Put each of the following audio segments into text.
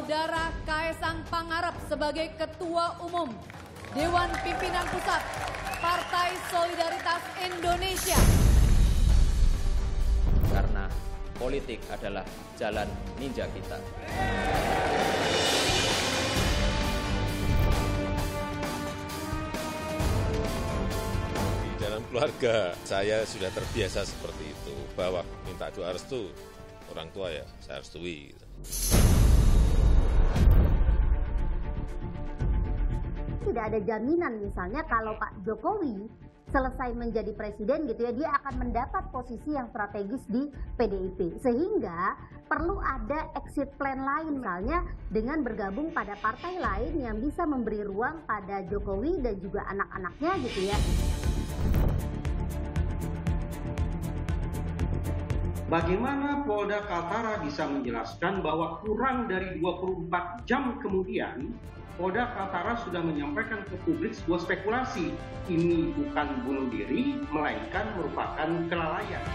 Saudara Kaesang Pangarep sebagai Ketua Umum Dewan Pimpinan Pusat Partai Solidaritas Indonesia. Karena politik adalah jalan ninja kita. Di dalam keluarga saya sudah terbiasa seperti itu, bahwa minta doa restu orang tua ya saya restui. Tidak ada jaminan misalnya kalau Pak Jokowi selesai menjadi presiden gitu ya, dia akan mendapat posisi yang strategis di PDIP. Sehingga perlu ada exit plan lain, misalnya dengan bergabung pada partai lain yang bisa memberi ruang pada Jokowi dan juga anak-anaknya gitu ya. Bagaimana Polda Kaltara bisa menjelaskan bahwa kurang dari 24 jam kemudian Polda Kaltara sudah menyampaikan ke publik sebuah spekulasi. Ini bukan bunuh diri, melainkan merupakan kelalaian.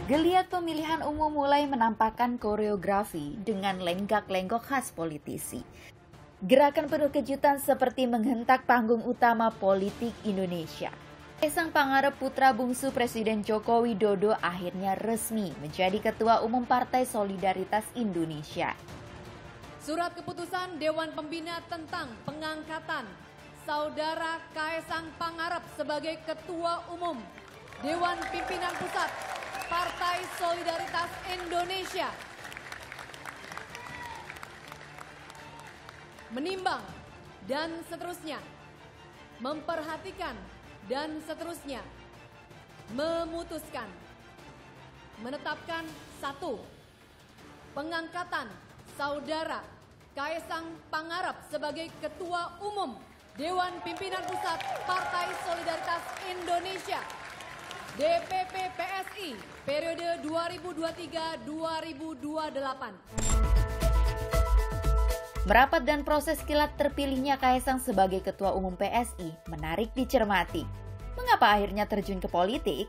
Geliat pemilihan umum mulai menampakkan koreografi dengan lenggak-lenggok khas politisi. Gerakan penuh kejutan seperti menghentak panggung utama politik Indonesia. Kaesang Pangarep putra bungsu Presiden Joko Widodo akhirnya resmi menjadi Ketua Umum Partai Solidaritas Indonesia. Surat keputusan Dewan Pembina tentang pengangkatan Saudara Kaesang Pangarep sebagai Ketua Umum Dewan Pimpinan Pusat Partai Solidaritas Indonesia. Menimbang dan seterusnya, memperhatikan dan seterusnya, memutuskan, menetapkan 1. Pengangkatan Saudara Kaesang Pangarep sebagai Ketua Umum Dewan Pimpinan Pusat Partai Solidaritas Indonesia. DPP PSI periode 2023-2028. Merapat dan proses kilat terpilihnya Kaesang sebagai Ketua Umum PSI menarik dicermati. Mengapa akhirnya terjun ke politik?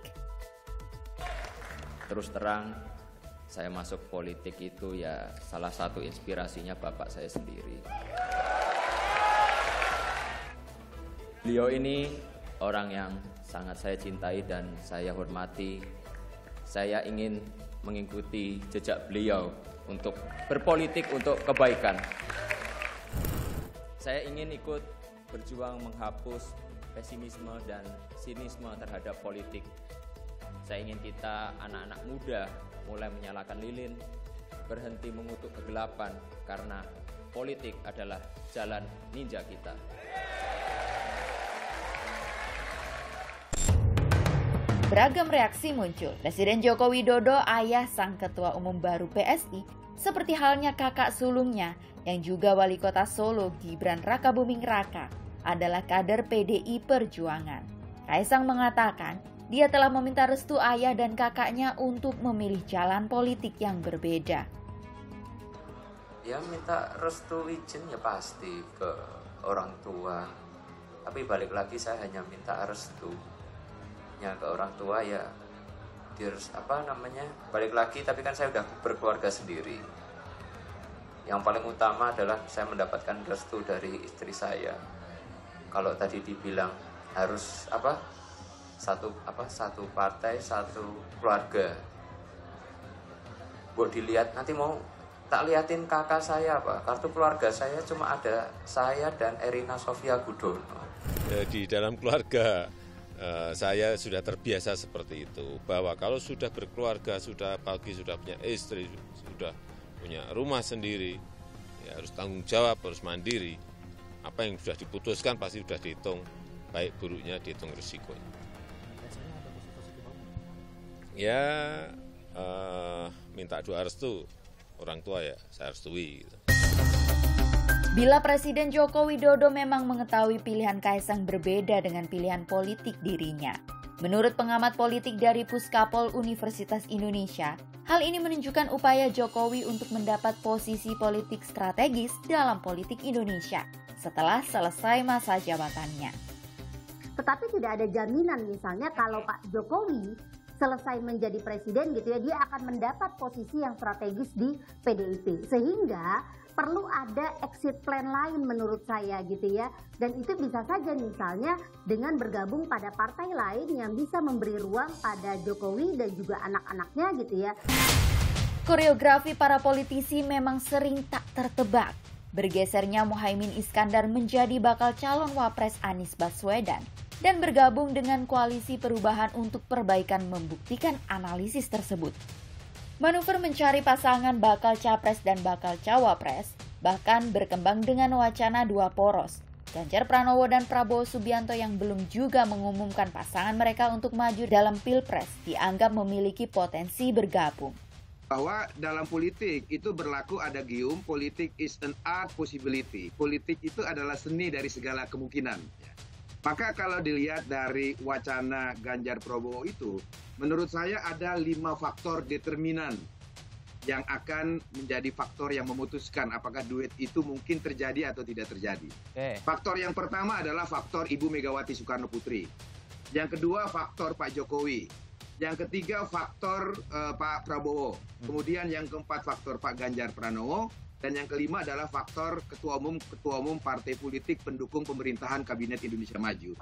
Terus terang, saya masuk politik itu ya salah satu inspirasinya bapak saya sendiri. Beliau ini orang yang sangat saya cintai dan saya hormati. Saya ingin mengikuti jejak beliau untuk berpolitik untuk kebaikan. Saya ingin ikut berjuang menghapus pesimisme dan sinisme terhadap politik. Saya ingin kita anak-anak muda mulai menyalakan lilin, berhenti mengutuk kegelapan karena politik adalah jalan ninja kita. Beragam reaksi muncul. Presiden Joko Widodo, ayah sang Ketua Umum baru PSI, seperti halnya kakak sulungnya yang juga Wali Kota Solo Gibran Rakabuming Raka, adalah kader PDI Perjuangan. Kaesang mengatakan dia telah meminta restu ayah dan kakaknya untuk memilih jalan politik yang berbeda. Ya minta restu izin ya pasti ke orang tua. Tapi balik lagi saya hanya minta restu ke orang tua ya balik lagi, tapi kan saya udah berkeluarga sendiri. Yang paling utama adalah saya mendapatkan restu dari istri saya. Kalau tadi dibilang harus satu partai satu keluarga, buat dilihat nanti mau tak liatin kakak saya kartu keluarga saya cuma ada saya dan Erina Sofia Gudono. Di dalam keluarga saya sudah terbiasa seperti itu, bahwa kalau sudah berkeluarga, sudah punya istri, sudah punya rumah sendiri, ya harus tanggung jawab, harus mandiri. Apa yang sudah diputuskan pasti sudah dihitung, baik buruknya dihitung risikonya. Ya minta doa restu orang tua ya saya restui. Bila Presiden Joko Widodo memang mengetahui pilihan Kaesang berbeda dengan pilihan politik dirinya, Menurut pengamat politik dari Puskapol Universitas Indonesia, hal ini menunjukkan upaya Jokowi untuk mendapat posisi politik strategis dalam politik Indonesia setelah selesai masa jabatannya. Tetapi tidak ada jaminan misalnya kalau Pak Jokowi selesai menjadi presiden gitu ya, dia akan mendapat posisi yang strategis di PDIP. Sehingga perlu ada exit plan lain menurut saya gitu ya. Dan itu bisa saja misalnya dengan bergabung pada partai lain yang bisa memberi ruang pada Jokowi dan juga anak-anaknya gitu ya. Koreografi para politisi memang sering tak tertebak. Bergesernya Muhaimin Iskandar menjadi bakal calon Wapres Anies Baswedan dan bergabung dengan Koalisi Perubahan untuk Perbaikan membuktikan analisis tersebut. Manuver mencari pasangan bakal capres dan bakal cawapres bahkan berkembang dengan wacana dua poros, Ganjar Pranowo dan Prabowo Subianto yang belum juga mengumumkan pasangan mereka untuk maju dalam Pilpres dianggap memiliki potensi bergabung. Bahwa dalam politik itu berlaku ada gium, politik is an art possibility. Politik itu adalah seni dari segala kemungkinan. Maka kalau dilihat dari wacana Ganjar Prabowo itu, menurut saya ada 5 faktor determinan yang akan menjadi faktor yang memutuskan apakah duet itu mungkin terjadi atau tidak terjadi. Faktor yang pertama adalah faktor Ibu Megawati Soekarno Putri. Yang kedua faktor Pak Jokowi. Yang ketiga faktor Pak Prabowo. Kemudian yang keempat faktor Pak Ganjar Pranowo. Dan yang kelima adalah faktor ketua umum partai politik pendukung pemerintahan Kabinet Indonesia Maju.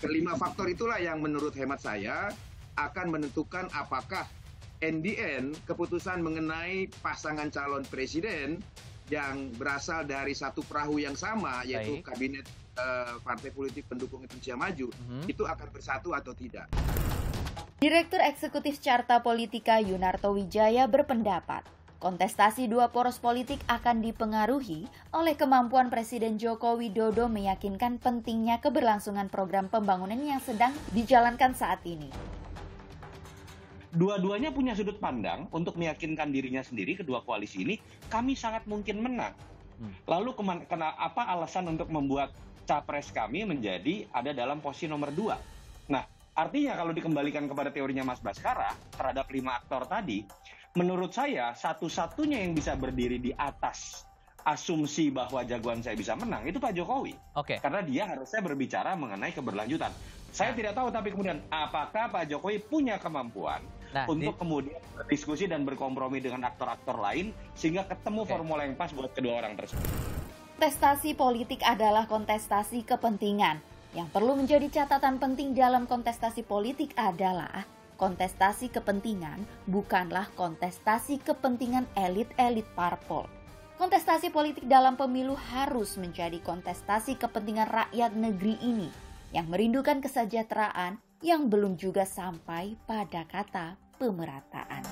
Kelima faktor itulah yang menurut hemat saya akan menentukan apakah NDN keputusan mengenai pasangan calon presiden yang berasal dari satu perahu yang sama, yaitu Kabinet Partai Politik Pendukung Indonesia Maju, itu akan bersatu atau tidak. Direktur Eksekutif Carta Politika Yunarto Wijaya berpendapat, kontestasi dua poros politik akan dipengaruhi oleh kemampuan Presiden Joko Widodo meyakinkan pentingnya keberlangsungan program pembangunan yang sedang dijalankan saat ini. Dua-duanya punya sudut pandang untuk meyakinkan dirinya sendiri, kedua koalisi ini, kami sangat mungkin menang. Lalu apa alasan untuk membuat capres kami menjadi ada dalam posisi nomor 2? Nah, artinya kalau dikembalikan kepada teorinya Mas Baskara terhadap 5 aktor tadi, menurut saya satu-satunya yang bisa berdiri di atas asumsi bahwa jagoan saya bisa menang itu Pak Jokowi. Karena dia harusnya berbicara mengenai keberlanjutan. Saya tidak tahu tapi kemudian apakah Pak Jokowi punya kemampuan untuk kemudian berdiskusi dan berkompromi dengan aktor-aktor lain sehingga ketemu formula yang pas buat kedua orang tersebut. Kontestasi politik adalah kontestasi kepentingan. Yang perlu menjadi catatan penting dalam kontestasi politik adalah kontestasi kepentingan bukanlah kontestasi kepentingan elit-elit parpol. Kontestasi politik dalam pemilu harus menjadi kontestasi kepentingan rakyat negeri ini yang merindukan kesejahteraan yang belum juga sampai pada kata pemerataan.